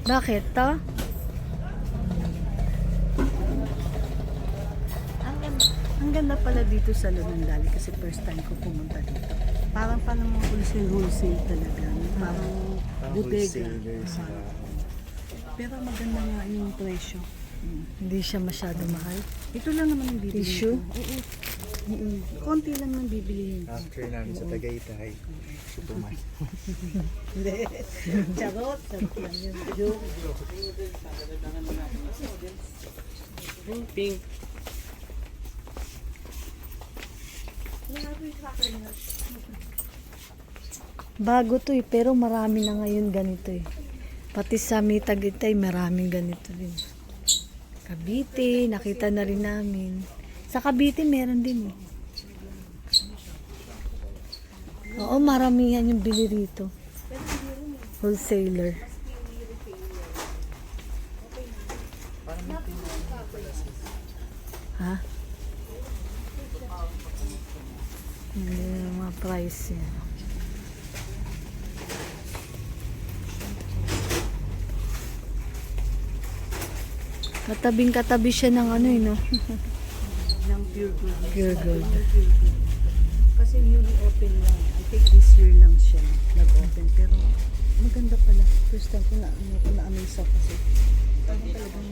Bakit to? Ang ganda pala dito sa Lunandali kasi first time ko pumunta dito. Parang wholesale talaga. Parang bodega. Pero maganda nga yung presyo. Hindi siya masyado mahal. Ito lang naman ang bibili Tissue? ko. Oo. Konti lang nang bibili ko. After namin sa Tagaytay, Superman. Hindi. Charot. Charot lang yun. Joke. Pink. Bago to eh, pero marami na ngayon ganito eh. Pati sa Tagaytay, maraming ganito rin. Cavite, nakita na rin namin. Sa Cavite, meron din eh. Oo, maramihan yung bili rito. Wholesaler. Ha? Hindi yung mga price yan. Katabing-katabi siya ng ano eh, no? Ng pure gold. Pure gold. Kasi newly open lang. I think this year lang siya nag-open. Pero maganda pala. First time ko na-amaze ako kasi parang talagang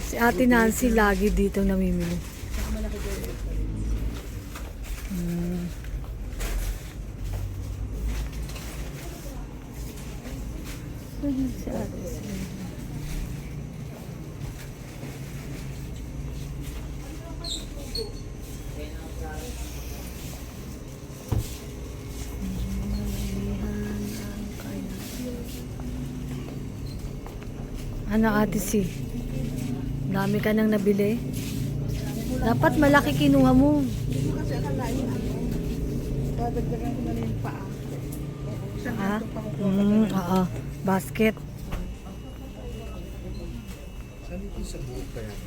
Si Ate Nancy lagi dito namimili. saka malaki daw yung difference. Si Ate. Ano Ate si? Dami ka nang nabili? Dapat malaki kinuha mo. Kasi akalain dadagdagan ko na rin yung paa. Ha? Oo. Basket. Saan dito sa buhok pa yan?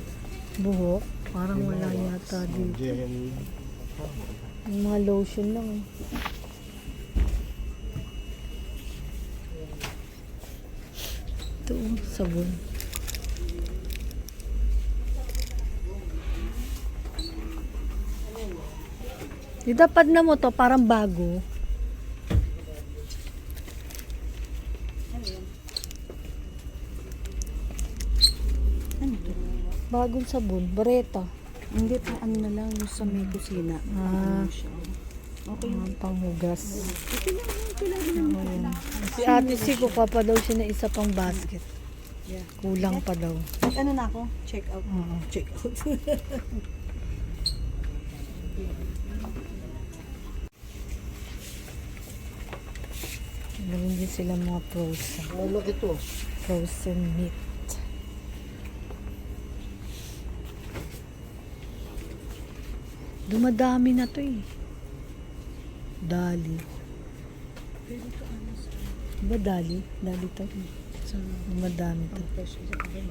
Buhok. Parang wala yata dito. Yung mga lotion lang eh. Ito, sabon. Di dapat na mo to, parang bago. Ano to? Bagong sabon. Bareta. Hindi pa ano na lang yung sa may kusina. Ah. Ano siya. Okay. Panghugas. Ito lang yun. Kailangan naman. Si Ate si kuha pa daw siya ng isa pang basket. Yeah. Kulang pa daw. Ano na ako? Check out. Oo. Check out. Meron din sila mga frozen. Look ito. Frozen meat. Dumadami na to eh. Dali. Diba dali? Dali to. So, Dumadami to. fresh isa pa rin.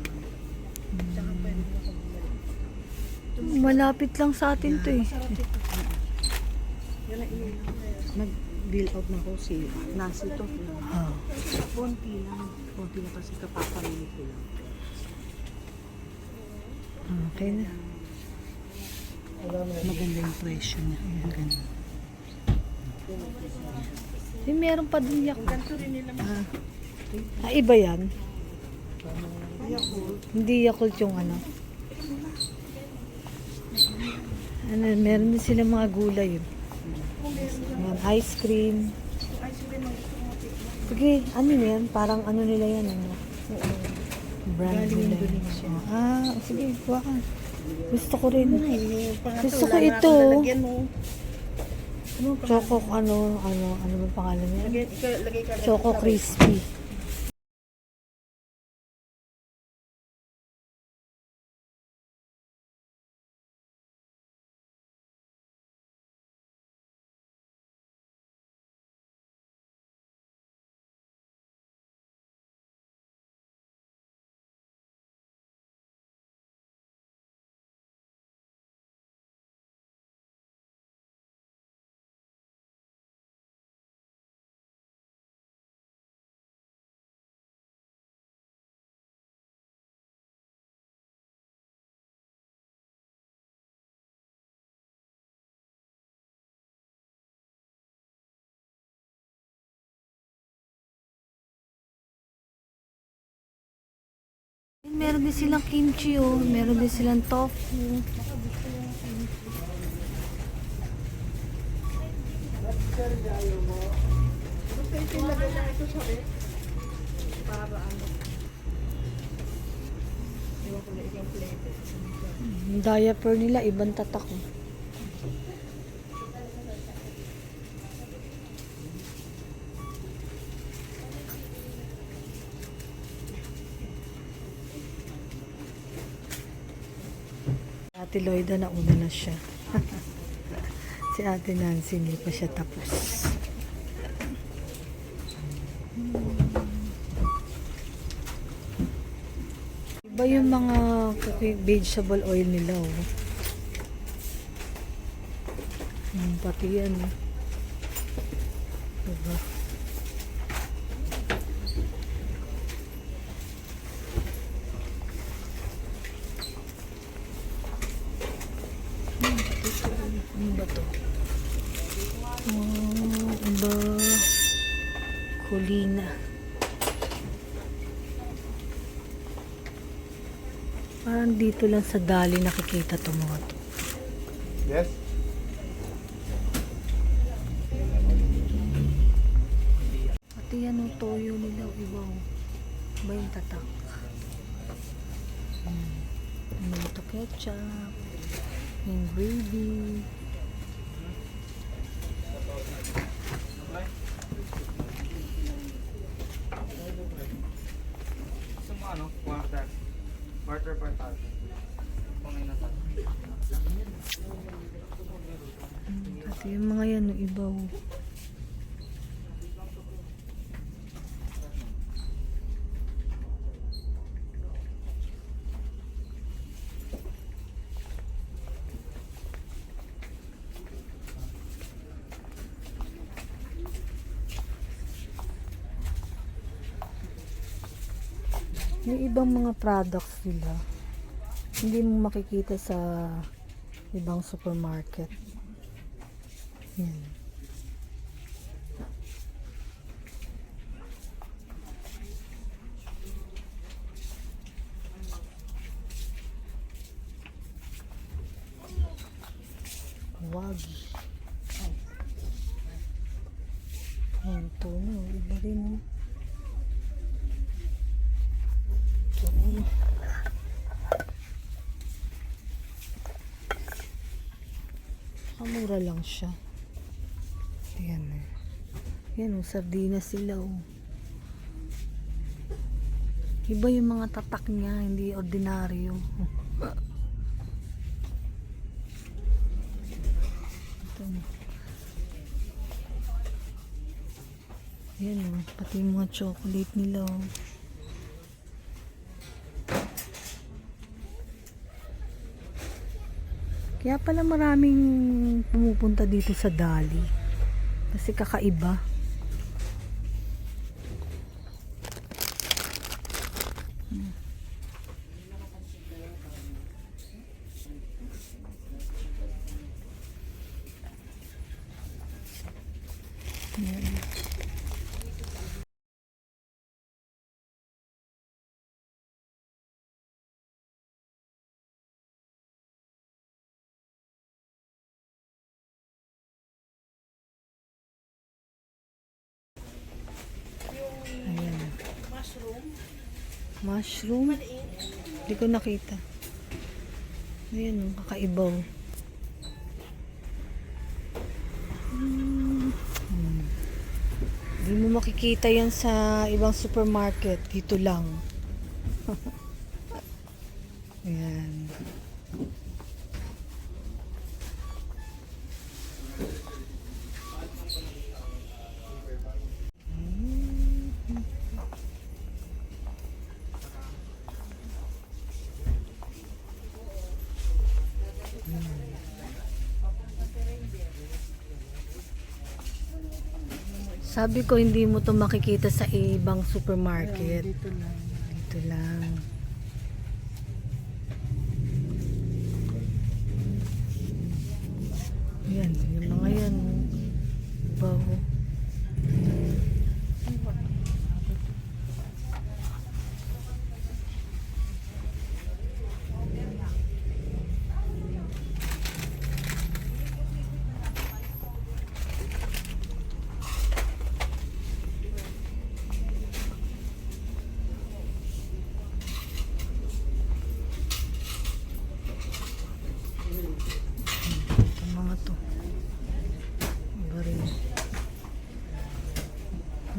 Tsaka pwede mo ako bumalik. Malapit lang sa atin to eh. Masarap ito. Yan na nag-bill out na ko si Nancy to. Ah. Konti lang. Konti lang kasi kapapamili ko lang. Okay na. Maganda yung presyo niya. Maganda. Meron pa din yak. Ganito rin nila. Iba yan. Hindi Yakult yung ano. Ano, meron din sila mga gulay yun. Yan, ice cream. Sige, ano yan? Parang ano nila yan, ano? Brand Galing nila. Indonesia. Ah, sige, kuha ka. Gusto ko rin. Gusto ko Wala na ito. akong lalagyan mo. Choco, ano ba pangalan niya? Lagay ka Choco crispy. Meron din silang kimchi oh. Meron din silang tofu. Yung diaper nila, ibang tatak oh. Ate Loida, nauna na siya. Si Ate Nancy, hindi pa siya tapos. Iba yung mga vegetable oil nila, oh. Pati yan, oh. Diba? Ano ba to? Oh, iba. Kulina. Parang dito lang sa Dali nakikita to mga to. Yes? Pati yan ang toyo nila, iba. Iba yung tatak. Ano ito, ketchup. Yung gravy. Quarter per thousand. Pati yung mga yan, yung iba. Yung ibang mga products nila, hindi mo makikita sa ibang supermarket. Yan. Wagi. Yan, ito na. Iba rin. Mura lang siya. Ayan na. Ayan o, sardinas sila o. Iba yung mga tatak niya, hindi ordinaryo. Ito na. Ayan o, pati yung mga chocolate nila o. Kaya pala maraming pumupunta dito sa Dali. Kasi kakaiba. Ayan. Mushroom? Hindi ko nakita. Ayan, kakaibaw. Hindi mo makikita yan sa ibang supermarket. Dito lang. Ayan. Sabi ko hindi mo to makikita sa ibang supermarket. Dito lang. Dito lang. Yan, yung mga yan. Baho.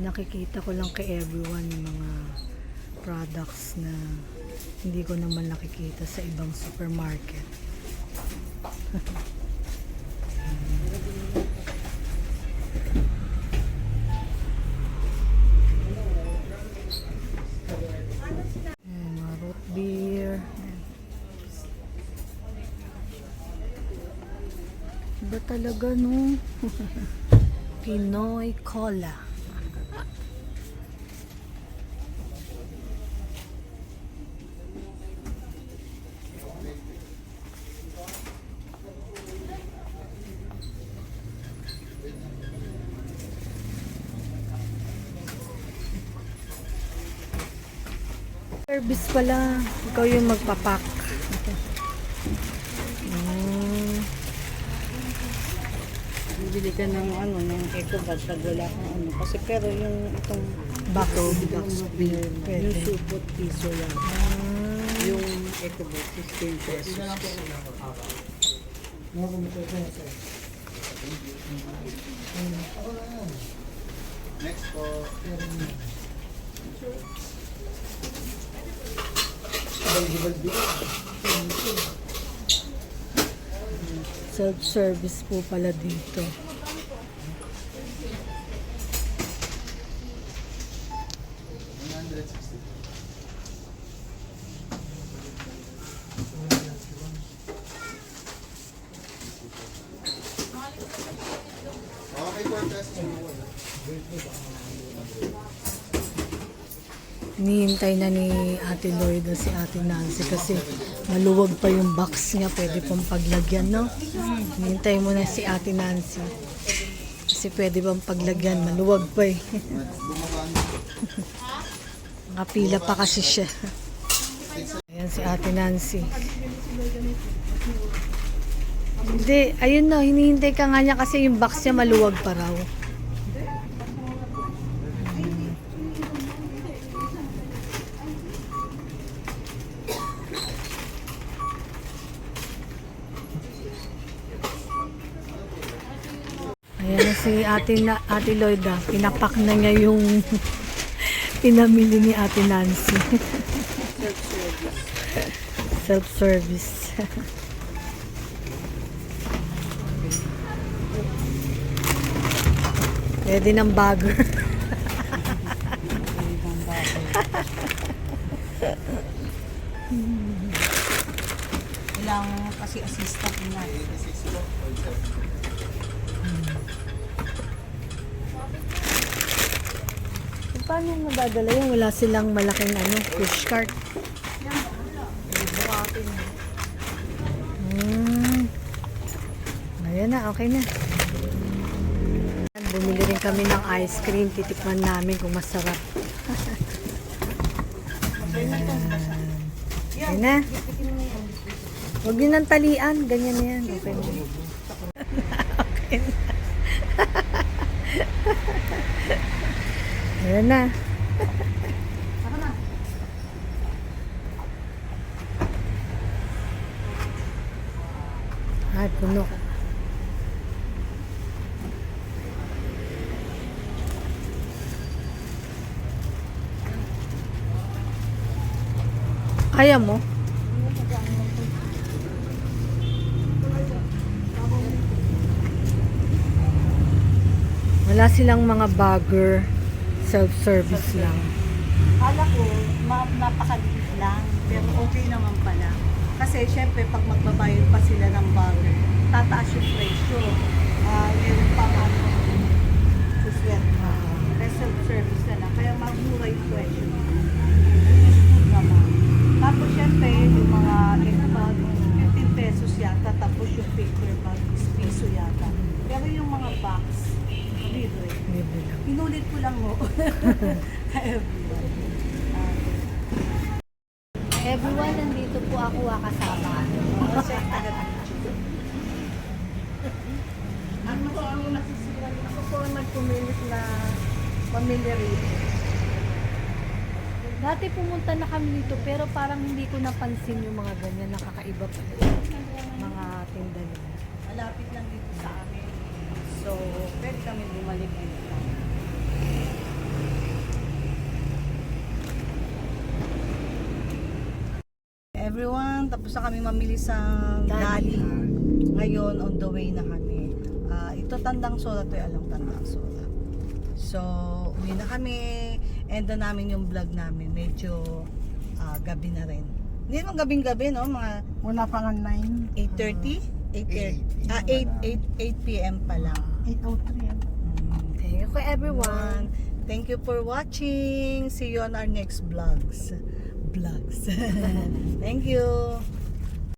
Nakikita ko lang kay everyone yung mga products na hindi ko naman nakikita sa ibang supermarket. Ayan, mga root beer. Ayan. Iba talaga, no? Pinoy Cola. Service pala. Ikaw yung magpapak. Bibili ka ng ano, ng EcoBag pag wala kang ano. Kasi pero yung itong Box. box beer, Pwede. yung supot piso lang. Yung EcoBag, 15 pesos. Next po. Self-service po pala dito. Okay, 4 pesos mo. Hinihintay na ni Ate Lloyd si Ate Nancy kasi maluwag pa yung box niya. Pwede pang paglagyan, no? Hinihintay mo na si Ate Nancy. Kasi pwede pang paglagyan. Maluwag pa eh. Nakapila pa kasi siya. Ayan si Ate Nancy. Hindi, ayun na. Hinihintay ka nga niya kasi yung box niya maluwag pa raw. Ayan na si Ate Lloyd, pinapak na niya yung pinamili ni Ate Nancy. Self-service. Pwede ng bagger. Ilang kasi assistant na. Paano madadala yung wala silang malaking ano, push cart? Ayan na, okay na. Bumili rin kami ng ice cream. Titikman namin kung masarap. Ayan na. Huwag yun ng talian. Ganyan na yan. Okay na. Okay na. Ayan na. Ay, puno. Kaya mo? Wala silang mga bagger. Self-service lang. Kala ko, napakaliit lang, pero okay naman pala. Kasi syempre, pag magbabayad pa sila ng bagay, tataas yung presyo. Meron pang ano, suswerte. Self-service na lang, kaya magmura yung presyo. Good naman. Tapos syempre, yung mga bag, 15 pesos yata, tapos yung paper bag is piso yata. Pero yung mga box, libre. Libre lang. Inulit ko lang mo. Everyone, nandito po ako kasama. Kasi taga-video. Ano po ang nasisiran? Ako po ang nagpumilit na pamilya rito. Dati pumunta na kami dito pero parang hindi ko napansin yung mga ganyan. Nakakaiba pa rin. Mga tinda nila. Malapit lang dito sa amin. So, pwede kami bumalik dito. everyone, tapos na kami mamili sa Dali. Dali. Ngayon, on the way na kami. Ito Tandang Sora to, alang Tandang Sora. So, uwi na kami. End na namin yung vlog namin. Medyo gabi na rin. Hindi naman gabing-gabi, no? Mga Wala pa nga 9. 8:30? 8 p.m. pa lang. 8:03 yan. Thank you kay everyone. Thank you for watching. See you on our next vlogs. Thank you.